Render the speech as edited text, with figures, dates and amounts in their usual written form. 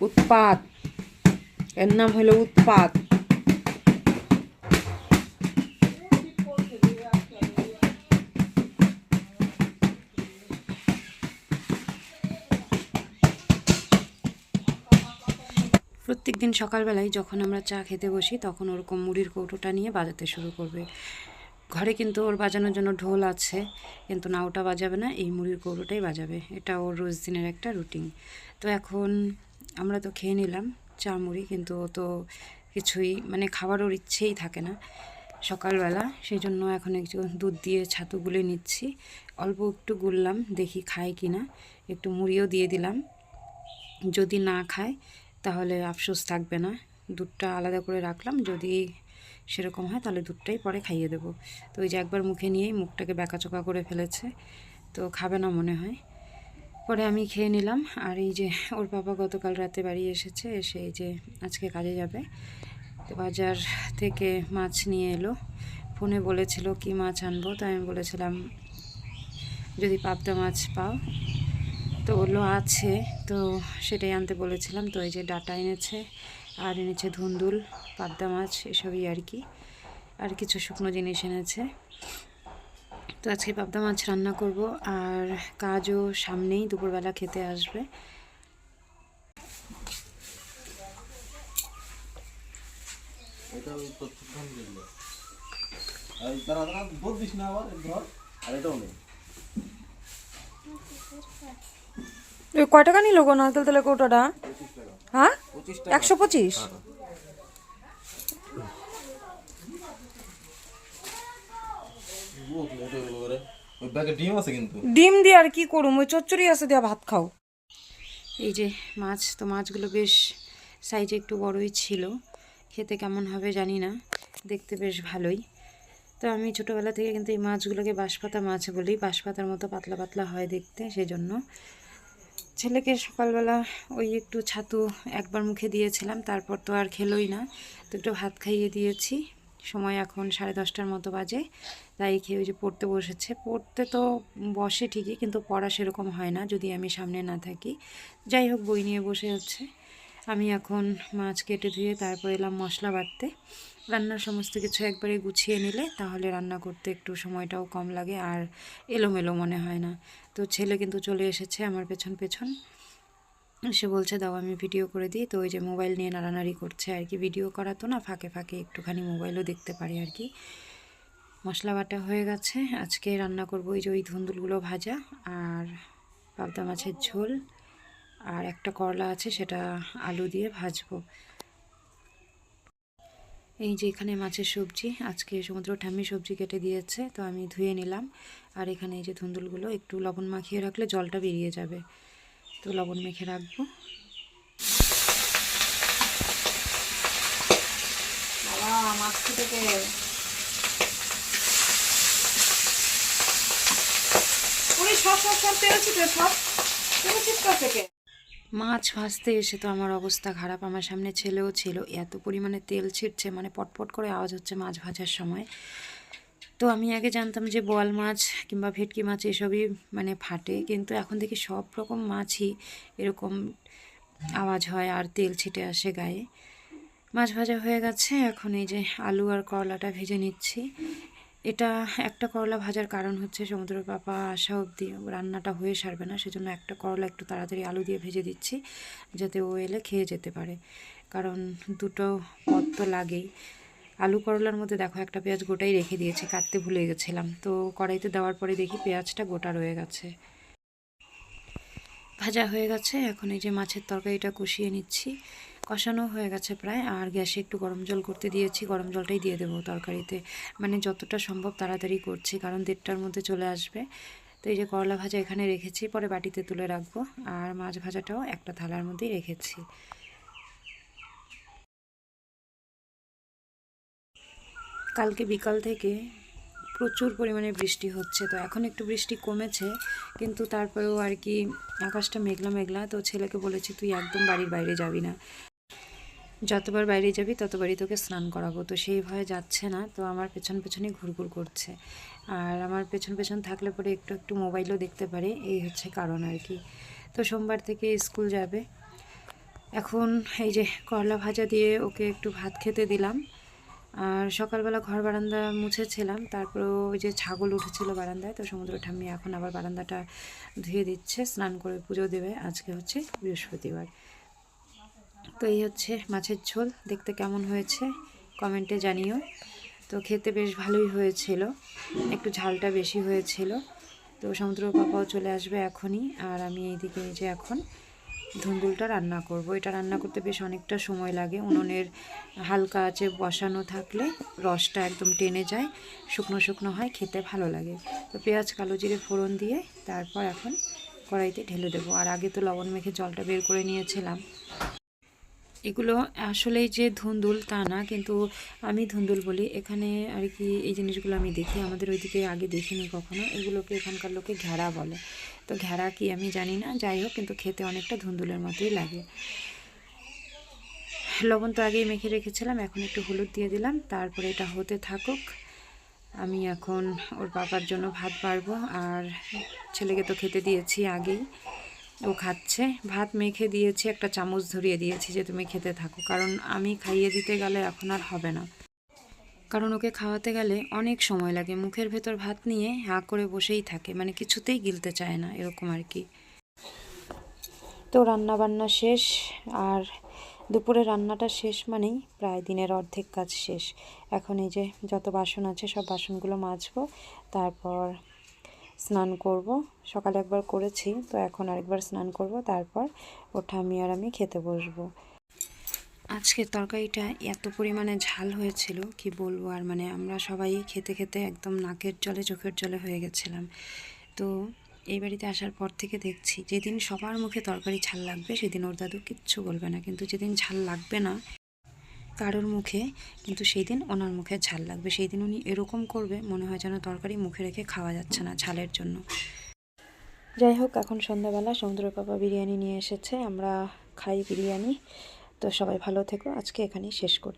উৎপাত, এর নাম হলো উৎপাত। প্রত্যেক দিন সকালবেলায় যখন আমরা চা খেতে বসি তখন ওরকম মুড়ির কৌটোটা নিয়ে বাজাতে শুরু করবে। ঘরে কিন্তু ওর বাজানোর জন্য ঢোল আছে, কিন্তু না ওটা বাজাবে না, এই মুড়ির কৌটোটাই বাজাবে। এটা ওর রোজ দিনের একটা রুটিন। তো এখন আমরা তো খেয়ে নিলাম চা মুড়ি, কিন্তু ও তো কিছুই মানে খাবার ওর ইচ্ছেই থাকে না সকালবেলা। সেই জন্য এখন একটু দুধ দিয়ে ছাতু গুলে নিচ্ছি। অল্প একটু গুললাম, দেখি খায় কি না। একটু মুড়িও দিয়ে দিলাম, যদি না খায় তাহলে আফসোস থাকবে না। দুধটা আলাদা করে রাখলাম, যদি সেরকম হয় তাহলে দুধটাই পরে খাইয়ে দেবো। তো ওই যে একবার মুখে নিয়েই মুখটাকে ব্যাকাচোকা করে ফেলেছে, তো খাবে না মনে হয়। পরে আমি খেয়ে নিলাম। আর এই যে ওর বাবা গতকাল রাতে বাড়ি এসেছে, এসে এই যে আজকে কাজে যাবে, তো বাজার থেকে মাছ নিয়ে এলো। ফোনে বলেছিল কি মাছ আনবো, তো আমি বলেছিলাম যদি পাবদা মাছ পাও, তো বললো আছে, তো সেটাই আনতে বলেছিলাম। তো এই যে ডাটা এনেছে, আর এনেছে ধুন্দুল, পাবদা মাছ, এসবই আর কি। আর কিছু শুকনো জিনিস এনেছে। তো আজকে পাবদা মাছ রান্না করব। আর কাজও সামনেই, দুপুরবেলা খেতে আসবে। কয় টাকা নিল গো নারকেল তেলের কৌটাটা? হ্যাঁ, 125। ডিম দিয়ে আর কি করুম, ওই চচ্চড়ি আছে দেওয়া ভাত খাও। এই যে মাছ, তো মাছগুলো বেশ সাইজে একটু বড়ই ছিল। খেতে কেমন হবে জানি না, দেখতে বেশ ভালোই। তো আমি ছোটোবেলা থেকে কিন্তু এই মাছগুলোকে বাঁশপাতা মাছ বলি, বাঁশপাতার মতো পাতলা পাতলা হয় দেখতে। সেই জন্য ছেলেকে সকালবেলা ওই একটু ছাতু একবার মুখে দিয়েছিলাম, তারপর তো আর খেলোই না। তো একটু ভাত খাইয়ে দিয়েছি। সময় এখন 10:30টার মতো বাজে, তাই খেয়ে ওই যে পড়তে বসেছে। পড়তে তো বসে ঠিকই, কিন্তু পড়া সেরকম হয় না যদি আমি সামনে না থাকি। যাই হোক, বই নিয়ে বসে আছে। আমি এখন মাছ কেটে ধুয়ে তারপর এলাম মশলা বাটতে। রান্নার সমস্ত কিছু একবারে গুছিয়ে নিলে তাহলে রান্না করতে একটু সময়টাও কম লাগে, আর এলোমেলো মনে হয় না। তো ছেলে কিন্তু চলে এসেছে আমার পেছন পেছন, সে বলছে দাও আমি ভিডিও করে দিই। তো ওই যে মোবাইল নিয়ে নাড়ানাড়ি করছে আর কি। ভিডিও করা তো না, ফাঁকে ফাঁকে একটুখানি মোবাইলও দেখতে পারি আর কি। মশলা বাটা হয়ে গেছে। আজকে রান্না করব ওই যে ওই ধুন্দুলগুলো ভাজা, আর পাবদা মাছের ঝোল, আর একটা করলা আছে সেটা আলু দিয়ে ভাজবো। এই যে এখানে মাছের সবজি, আজকে সমুদ্র ঠাম্মি সবজি কেটে দিয়েছে, তো আমি ধুয়ে নিলাম। আর এখানে এই যে ধুন্দুলগুলো একটু লবণ মাখিয়ে রাখলে জলটা বেরিয়ে যাবে, তো লবণ মেখে রাখবো। মাছ থেকে মাছ ভাজতে এসে তো আমার অবস্থা খারাপ। আমার সামনে ছেলেও ছিল, এত পরিমাণে তেল ছিটছে, মানে পটপট করে আওয়াজ হচ্ছে মাছ ভাজার সময়। তো আমি আগে জানতাম যে বোয়াল মাছ কিংবা ভেটকি মাছ এসবই মানে ফাটে, কিন্তু এখন দেখি সব রকম মাছই এরকম আওয়াজ হয় আর তেল ছিটে আসে গায়ে। মাছ ভাজা হয়ে গেছে, এখন এই যে আলু আর করলাটা ভেজে নিচ্ছি। এটা একটা করলা ভাজার কারণ হচ্ছে সমুদ্রের পাপা আসা অবধি রান্নাটা হয়ে সারবে না, সেজন্য একটা করলা একটু তাড়াতাড়ি আলু দিয়ে ভেজে দিচ্ছি, যাতে ও এলে খেয়ে যেতে পারে। কারণ দুটো পদ তো লাগেই। আলু করলার মধ্যে দেখো একটা পেঁয়াজ গোটাই রেখে দিয়েছি, কাটতে ভুলে গেছিলাম, তো কড়াইতে দেওয়ার পরে দেখি পেঁয়াজটা গোটা রয়ে গেছে। ভাজা হয়ে গেছে, এখন এই যে মাছের তরকারিটা কষিয়ে নিচ্ছি। কষানো হয়ে গেছে প্রায়, আর গ্যাসে একটু গরম জল করতে দিয়েছি, গরম জলটাই দিয়ে দেবো তরকারিতে। মানে যতটা সম্ভব তাড়াতাড়ি করছি, কারণ 1:30টার মধ্যে চলে আসবে। তো এই যে করলা ভাজা এখানে রেখেছি, পরে বাটিতে তুলে রাখবো। আর মাছ ভাজাটাও একটা থালার মধ্যেই রেখেছি। কালকে বিকাল থেকে প্রচুর পরিমাণে বৃষ্টি হচ্ছে, তো এখন একটু বৃষ্টি কমেছে, কিন্তু তারপরেও আর কি আকাশটা মেঘলা মেঘলা। তো ছেলেকে বলেছি তুই একদম বাড়ির বাইরে যাবি না, যতবার বাইরে যাবি ততবারই তোকে স্নান করাবো। তো সেই ভয়ে যাচ্ছে না, তো আমার পেছন পেছনই ঘুরঘুর করছে। আর আমার পেছন পেছন থাকলে পরে একটু একটু মোবাইলও দেখতে পারে, এই হচ্ছে কারণ আর কি। তো সোমবার থেকে স্কুল যাবে। এখন এই যে করলা ভাজা দিয়ে ওকে একটু ভাত খেতে দিলাম। আর সকালবেলা ঘর বারান্দা মুছেছিলাম, তারপরেও ওই যে ছাগল উঠেছিল বারান্দায়, তো সমুদ্র ঠাম্মি এখন আবার বারান্দাটা ধুয়ে দিচ্ছে, স্নান করে পুজো দেবে। আজকে হচ্ছে বৃহস্পতিবার। তো এই হচ্ছে মাছের ঝোল, দেখতে কেমন হয়েছে কমেন্টে জানিও। তো খেতে বেশ ভালোই হয়েছিল, একটু ঝালটা বেশি হয়েছিল। তো সমুদ্র পাপাও চলে আসবে এখনই, আর আমি এইদিকে এই যে এখন ধুন্দুলটা রান্না করব। এটা রান্না করতে বেশ অনেকটা সময় লাগে, উনুনের হালকা আঁচে বসানো থাকলে রসটা একদম টেনে যায়, শুকনো শুকনো হয়, খেতে ভালো লাগে। তো পেঁয়াজ কালো জিরে ফোড়ন দিয়ে তারপর এখন কড়াইতে ঢেলে দেবো। আর আগে তো লবণ মেখে জলটা বের করে নিয়েছিলাম। এগুলো আসলেই যে ধুন্দুল তা না, কিন্তু আমি ধুন্দুল বলি এখানে আর কি। এই জিনিসগুলো আমি দেখি, আমাদের ওইদিকে আগে দেখিনি কখনো। এগুলোকে এখানকার লোকে ঘেরা বলে, তো ঘেরা কি আমি জানি না, যাই হোক, কিন্তু খেতে অনেকটা ধুন্দুলের মতোই লাগে। লবণ তো আগেই মেখে রেখেছিলাম, এখন একটু হলুদ দিয়ে দিলাম, তারপরে এটা হতে থাকুক। আমি এখন ওর বাবার জন্য ভাত বাড়বো, আর ছেলেকে তো খেতে দিয়েছি আগেই, ও খাচ্ছে। ভাত মেখে দিয়েছি, একটা চামচ ধরিয়ে দিয়েছি যে তুমি খেতে থাকো, কারণ আমি খাইয়ে দিতে গেলে এখন আর হবে না। কারণ ওকে খাওয়াতে গেলে অনেক সময় লাগে, মুখের ভেতর ভাত নিয়ে হাঁ করে বসেই থাকে, মানে কিছুতেই গিলতে চায় না, এরকম আর কি। তো রান্না বান্না শেষ, আর দুপুরে রান্নাটা শেষ মানেই প্রায় দিনের অর্ধেক কাজ শেষ। এখন এই যে যত বাসন আছে সব বাসনগুলো মাজবো, তারপর স্নান করব। সকালে একবার করেছি, তো এখন আরেকবার স্নান করব, তারপর ওর ঠাম্মি আর আমি খেতে বসবো। আজকের তরকারিটা এত পরিমাণে ঝাল হয়েছিল কি বলবো আর, মানে আমরা সবাই খেতে খেতে একদম নাকের জলে চোখের জলে হয়ে গেছিলাম। তো এই বাড়িতে আসার পর থেকে দেখছি যেদিন সবার মুখে তরকারি ঝাল লাগবে সেদিন ওর দাদু কিচ্ছু বলবে না, কিন্তু যেদিন ঝাল লাগবে না কারোর মুখে, কিন্তু সেই দিন ওনার মুখে ঝাল লাগবে। সেই দিন উনি এরকম করবে মনে হয় যেন তরকারি মুখে রেখে খাওয়া যাচ্ছে না ঝালের জন্য। যাই হোক, এখন সন্ধ্যাবেলা সমুদ্র পাপা বিরিয়ানি নিয়ে এসেছে, আমরা খাই বিরিয়ানি। তো সবাই ভালো থেকো, আজকে এখানেই শেষ করি।